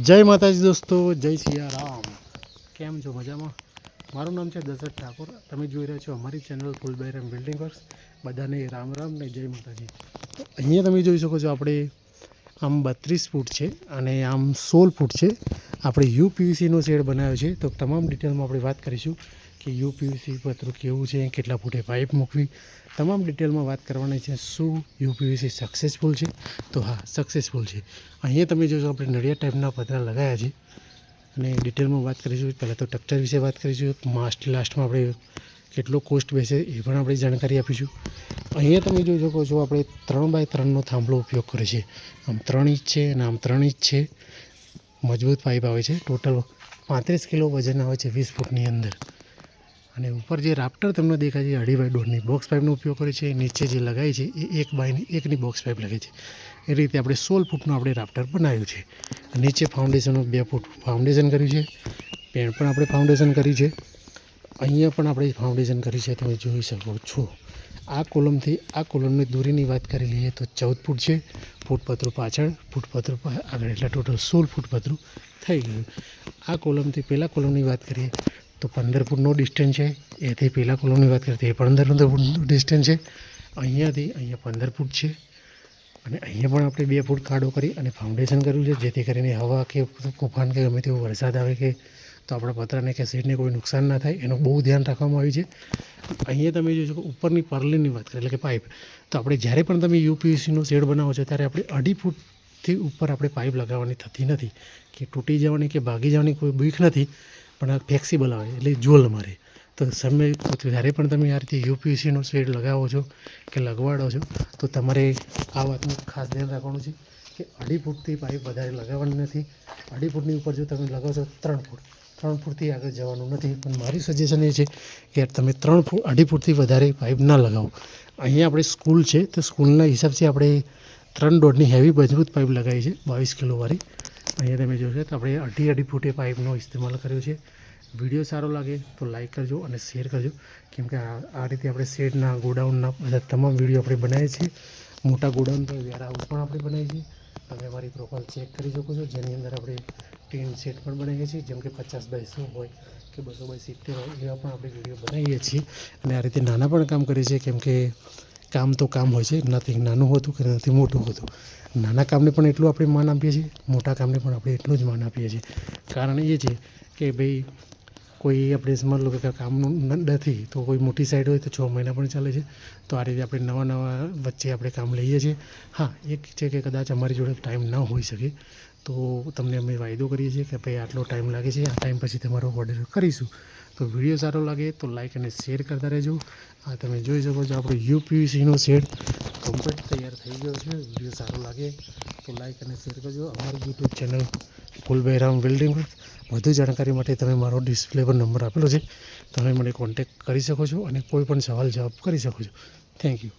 જય માતાજી દોસ્તો, જય સિયારામ. કેમ છો? મજામાં? મારું નામ છે દશરથ ઠાકોર. તમે જોઈ રહ્યા છો અમારી ચેનલ ફૂલબૈરામ બિલ્ડિંગ વર્ક્સ. બધાને રામ રામ ને જય માતાજી. તો અહીંયા તમે જોઈ શકો છો, આપણે આમ 32 ફૂટ છે અને આમ 16 ફૂટ છે. આપણે યુપીવીસીનો શેડ બનાવ્યો છે. તો તમામ ડિટેલમાં આપણે વાત કરીશું કે યુપીવીસી પતરું કેવું છે, કેટલા ફૂટે પાઇપ મૂકવી, તમામ ડિટેલમાં વાત કરવાની છે. શું યુપીવીસી સક્સેસફુલ છે? તો હા, સક્સેસફુલ છે. અહીંયા તમે જોશો આપણે નડિયાદ ટાઈપના પતરા લગાવ્યા છે અને ડિટેલમાં વાત કરીશું. પહેલાં તો સ્ટ્રક્ચર વિશે વાત કરીશું. લાસ્ટમાં આપણે કેટલો કોસ્ટ બેસે એ પણ આપણે જાણકારી આપીશું. અહીંયા તમે જોઈ શકો છો, આપણે 3x3નો થાંભલો ઉપયોગ કરે છે. આમ 3 ઇંચ છે અને આમ 3 ઇંચ છે. મજબૂત પાઇપ આવે છે. ટોટલ 35 કિલો વજન આવે છે 20 ફૂટની અંદર. અને ઉપર જે રાફ્ટર તમને દેખાય છે 2.5x2ની બોક્સ પાઇપનો ઉપયોગ કરે છે. નીચે જે લગાવી છે એ 1x1ની બોક્સ પાઇપ લગાવી છે. એ રીતે આપણે 16 ફૂટનું આપણે રાફ્ટર બનાવ્યું છે. નીચે ફાઉન્ડેશનનું 2 ફૂટ ફાઉન્ડેશન કર્યું છે. પેન પણ આપણે ફાઉન્ડેશન કર્યું છે. અહીંયા પણ આપણે ફાઉન્ડેશન કર્યું છે. તમે જોઈ શકો છો. આ કોલમથી આ કોલમની દૂરીની વાત કરી લઈએ તો 14 ફૂટ છે. ફૂટ પતરું પાછળ, ફૂટ પતરું આગળ, એટલે ટોટલ 16 ફૂટ પતરું થઈ ગયું. આ કોલમથી પહેલાં કોલમની વાત કરીએ તો 15 ફૂટનો ડિસ્ટન્સ છે. એથી પહેલાં કોલમની વાત કરીએ તો 15 ફૂટનું ડિસ્ટન્સ છે. અહીંયાથી અહીંયા 15 ફૂટ છે. અને અહીંયા પણ આપણે 2 ફૂટ ખાડો કરી અને ફાઉન્ડેશન કર્યું છે, જેથી કરીને હવા કે તોફાન કે ગમે તેવો વરસાદ આવે કે તો આપણા પતરાને કે શેડને કોઈ નુકસાન ના થાય, એનું બહુ ધ્યાન રાખવામાં આવ્યું છે. અહીંયા તમે જોઈ શકો ઉપરની પર્લિનની વાત કરીએ, એટલે કે પાઇપ. તો આપણે જ્યારે પણ તમે યુપીવીસીનો શેડ બનાવો છો ત્યારે આપણે 2.5 ફૂટથી ઉપર આપણે પાઇપ લગાવવાની થતી નથી, કે તૂટી જવાની કે ભાગી જવાની કોઈ બીક નથી. પણ આ ફ્લેક્સિબલ આવે એટલે જોલ મારે. તો જ્યારે પણ તમે આ રીતે યુપીવીસીનો શેડ લગાવો છો કે લગવાડો છો તો તમારે આ વાતનું ખાસ ધ્યાન રાખવાનું છે કે 2.5 ફૂટથી પાઇપ વધારે લગાવવાની નથી. 2.5 ફૂટની ઉપર જો તમે લગાવો છો 3 ફૂટથી આગળ જવાનું નથી. પણ મારી સજેશન એ છે કે તમે 2.5 ફૂટથી વધારે પાઇપ ના લગાવો. અહીંયા આપણે સ્કૂલ છે તો સ્કૂલના હિસાબથી આપણે 3.5ની હેવી મજબૂત પાઇપ લગાવી છે, 22 કિલોવાળી. અહીંયા તમે જોશો તો આપણે 2.5 ફૂટે પાઇપનો ઇસ્તેમાલ કર્યો છે. વિડીયો સારો લાગે તો લાઇક કરજો અને શેર કરજો, કેમ કે આ રીતે આપણે શેડના, ગોડાઉનના બધા તમામ વિડીયો આપણે બનાવીએ છીએ. મોટા ગોડાઉન પર વેરહાઉસ પણ આપણે બનાવીએ છીએ. તમે અમારી પ્રોફાઇલ ચેક કરી શકો છો, જેની અંદર આપણે ટીન સેટ પણ બનાવીએ છીએ, જેમ કે 50x100 હોય કે 200x70 હોય, એવા પણ આપણે વિડીયો બનાવીએ છીએ. અને આ રીતે નાના પણ કામ કરીએ છીએ, કેમ કે કામ તો કામ હોય છે, નથી નાનું હોતું કે નથી મોટું હોતું. નાના કામને પણ એટલું આપણે માન આપીએ છીએ, મોટા કામને પણ આપણે એટલું જ માન આપીએ છીએ. કારણ એ છે કે ભાઈ કોઈ આપણે સમજ લો કે કામનું નથી તો કોઈ મોટી સાઈડ હોય તો 6 મહિના પણ ચાલે છે. તો આ રીતે આપણે નવા વચ્ચે આપણે કામ લઈએ છીએ. હા, એક છે કે કદાચ અમારી જોડે ટાઈમ ન હોઈ શકે તો તમને અમે વાયદો કરીએ છીએ કે ભાઈ આટલો ટાઈમ લાગે છે, આ ટાઈમ પછી તમારો ઓર્ડર કરીશું. તો વિડીયો સારો લાગે તો લાઇક અને શેર કરતા રહેજો. આ તમે જોઈ શકો છો, આપણો યુપીવીસીનો શેડ કમ્પ્લીટ તૈયાર થઈ ગયો છે. વિડીયો સારો લાગે તો લાઇક અને શેર કરજો. અમારી યુટ્યુબ ચેનલ ફૂલબૈરામ બિલ્ડિંગ વર્ક્સ. વધુ જાણકારી માટે તમે મારો ડિસ્પ્લે પર નંબર આપેલો છે, તમે મને કોન્ટેક્ટ કરી શકો છો અને કોઈ પણ સવાલ જવાબ કરી શકો છો. Thank you.